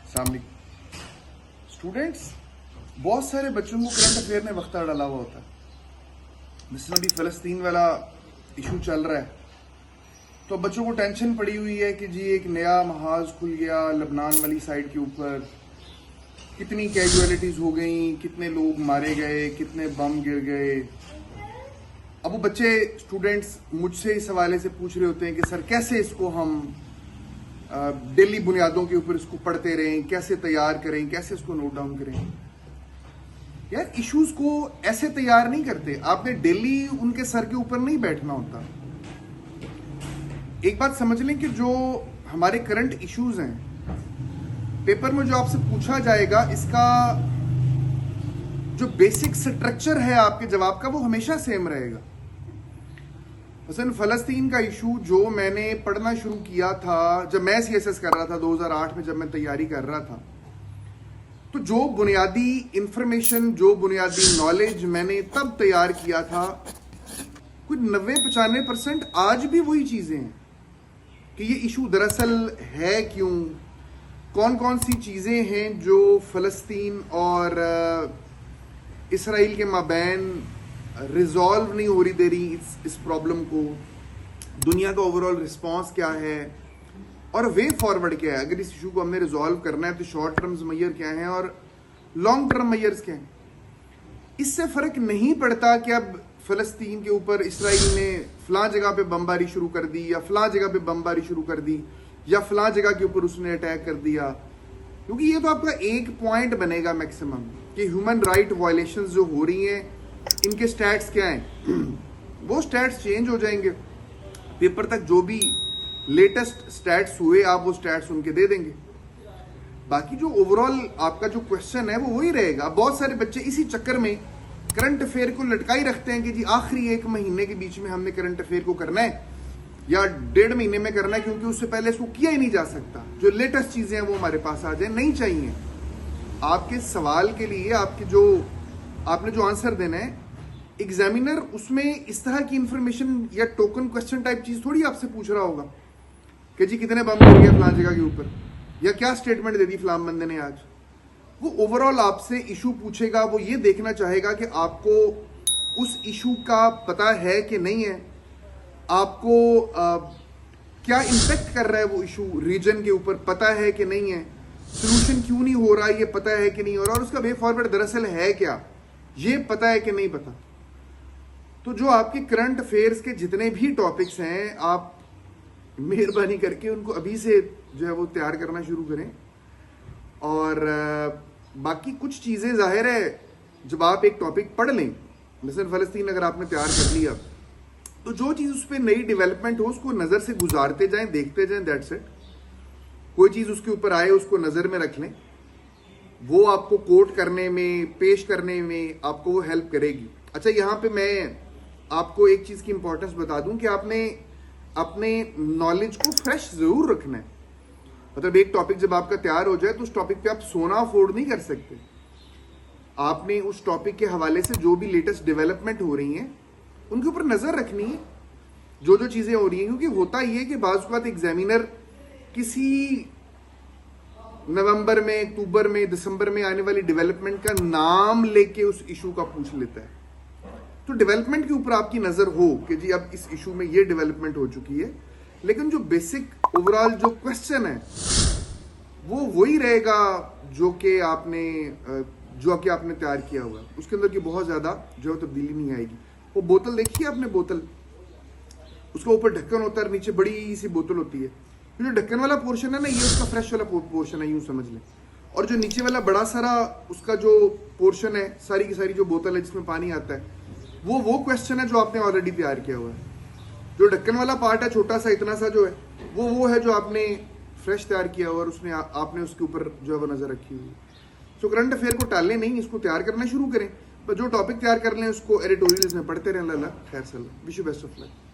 सामने स्टूडेंट्स, बहुत सारे बच्चों को करंट अफेयर में वक्त डाला हुआ होता है। जिसमें अभी फ़लस्तीन वाला इशू चल रहा है, तो बच्चों को टेंशन पड़ी हुई है कि जी एक नया महाज खुल गया लबनान वाली साइड के ऊपर, कितनी कैजुअलिटीज हो गई, कितने लोग मारे गए, कितने बम गिर गए। अब वो बच्चे स्टूडेंट्स मुझसे इस हवाले से पूछ रहे होते हैं कि सर कैसे इसको हम डेली बुनियादों के ऊपर इसको पढ़ते रहें, कैसे तैयार करें, कैसे इसको नोट डाउन करें। यार इश्यूज को ऐसे तैयार नहीं करते, आपने डेली उनके सर के ऊपर नहीं बैठना होता। एक बात समझ लें कि जो हमारे करंट इश्यूज हैं, पेपर में जो आपसे पूछा जाएगा, इसका जो बेसिक स्ट्रक्चर है आपके जवाब का वो हमेशा सेम रहेगा। मसलन फ़लस्तीन का इशू जो मैंने पढ़ना शुरू किया था जब मैं सीएसएस कर रहा था 2008 में, जब मैं तैयारी कर रहा था, तो जो बुनियादी इंफॉर्मेशन, जो बुनियादी नॉलेज मैंने तब तैयार किया था, कुछ 90-95% आज भी वही चीजें हैं कि ये इशू दरअसल है क्यों, कौन कौन सी चीजें हैं जो फ़लस्तीन और इसराइल के माबैन रिजॉल्व नहीं हो रही दे रही इस प्रॉब्लम को, दुनिया का ओवरऑल रिस्पांस क्या है और वे फॉरवर्ड क्या है। अगर इस इशू को हमने रिजॉल्व करना है तो शॉर्ट टर्म्स मैयर क्या हैं और लॉन्ग टर्म मैयर्स क्या हैं। इससे फर्क नहीं पड़ता कि अब फ़लस्तीन के ऊपर इसराइल ने फलां जगह पे बमबारी शुरू कर दी या फलां जगह पे बमबारी शुरू कर दी या फलां जगह के ऊपर उसने अटैक कर दिया, क्योंकि ये तो आपका एक पॉइंट बनेगा मैक्सिमम कि ह्यूमन राइट वायलेशंस जो हो रही हैं इनके स्टैट्स क्या हैं। वो स्टैट्स चेंज हो जाएंगे, पेपर तक जो भी लेटेस्ट स्टैट्स हुए आप वो स्टैट्स उनके दे देंगे। बाकी जो ओवरऑल आपका जो क्वेश्चन है वो वही रहेगा। बहुत सारे बच्चे इसी चक्कर में करंट अफेयर को लटकाई रखते हैं कि जी आखिरी 1 महीने के बीच में हमने करंट अफेयर को करना है या 1.5 महीने में करना है, क्योंकि उससे पहले इसको किया ही नहीं जा सकता। जो लेटेस्ट चीजें हैं वो हमारे पास आ जाए, नहीं चाहिए। आपके सवाल के लिए आपने जो आंसर देना है, एग्जामिनर उसमें इस तरह की इंफॉर्मेशन या टोकन क्वेश्चन टाइप चीज थोड़ी आपसे पूछ रहा होगा कि जी कितने बम गिर गए फलां जगह के ऊपर या क्या स्टेटमेंट दे दी फलां बंदे ने आज। वो ओवरऑल आपसे इशू पूछेगा, वो ये देखना चाहेगा कि आपको उस इशू का पता है कि नहीं है, आपको क्या इम्पेक्ट कर रहा है वो इशू रीजन के ऊपर, पता है कि नहीं है, सोल्यूशन क्यों नहीं हो रहा है ये पता है कि नहीं हो रहा, और उसका वे फॉरवर्ड दरअसल है क्या, ये पता है कि नहीं पता। तो जो आपके करंट अफेयर्स के जितने भी टॉपिक्स हैं, आप मेहरबानी करके उनको अभी से जो है वो तैयार करना शुरू करें। और बाकी कुछ चीज़ें जाहिर है जब आप एक टॉपिक पढ़ लें, मिसल फ़लस्तीन अगर आपने तैयार कर लिया, तो जो चीज़ उस पर नई डेवलपमेंट हो उसको नज़र से गुजारते जाएं, देखते जाएं, दैट्स इट। कोई चीज़ उसके ऊपर आए उसको नज़र में रख लें, वो आपको कोट करने में, पेश करने में आपको वो हेल्प करेगी। अच्छा, यहाँ पे मैं आपको एक चीज़ की इंपॉर्टेंस बता दूं कि आपने अपने नॉलेज को फ्रेश ज़रूर रखना है। मतलब एक टॉपिक जब आपका तैयार हो जाए तो उस टॉपिक पे आप सोना अफोर्ड नहीं कर सकते। आपने उस टॉपिक के हवाले से जो भी लेटेस्ट डेवलपमेंट हो रही हैं उनके ऊपर नज़र रखनी है, जो जो चीज़ें हो रही हैं। क्योंकि होता ये है कि बाज़ वक़्त एग्जामिनर किसी नवंबर में, अक्टूबर में, दिसंबर में आने वाली डेवलपमेंट का नाम लेके उस इशू का पूछ लेता है। तो डेवलपमेंट के ऊपर आपकी नज़र हो कि जी अब इस इशू में ये डेवलपमेंट हो चुकी है, लेकिन जो बेसिक ओवरऑल जो क्वेश्चन है वो वही रहेगा जो कि आपने तैयार किया हुआ है। उसके अंदर की बहुत ज़्यादा जो है तब्दीली नहीं आएगी। वो बोतल देखिए आपने, बोतल, उसका ऊपर ढक्कन होता है, नीचे बड़ी सी बोतल होती है। जो ढक्कन वाला पोर्शन है ना, ये उसका फ्रेश वाला पोर्शन है, यूँ समझ लें। और जो नीचे वाला बड़ा सारा उसका जो पोर्शन है, सारी की सारी जो बोतल है जिसमें पानी आता है, वो क्वेश्चन है जो आपने ऑलरेडी तैयार किया हुआ है। जो ढक्कन वाला पार्ट है, छोटा सा इतना सा जो है, वो है जो आपने फ्रेश तैयार किया हुआ और उसमें आपने उसके ऊपर जो है वो नज़र रखी हुई है। तो करंट अफेयर को टालें नहीं, इसको तैयार करना शुरू करें। पर जो टॉपिक तैयार कर लें उसको एडिटोरियल्स में पढ़ते रहें। अल्लाह खैर सल्ला, wish you best of luck.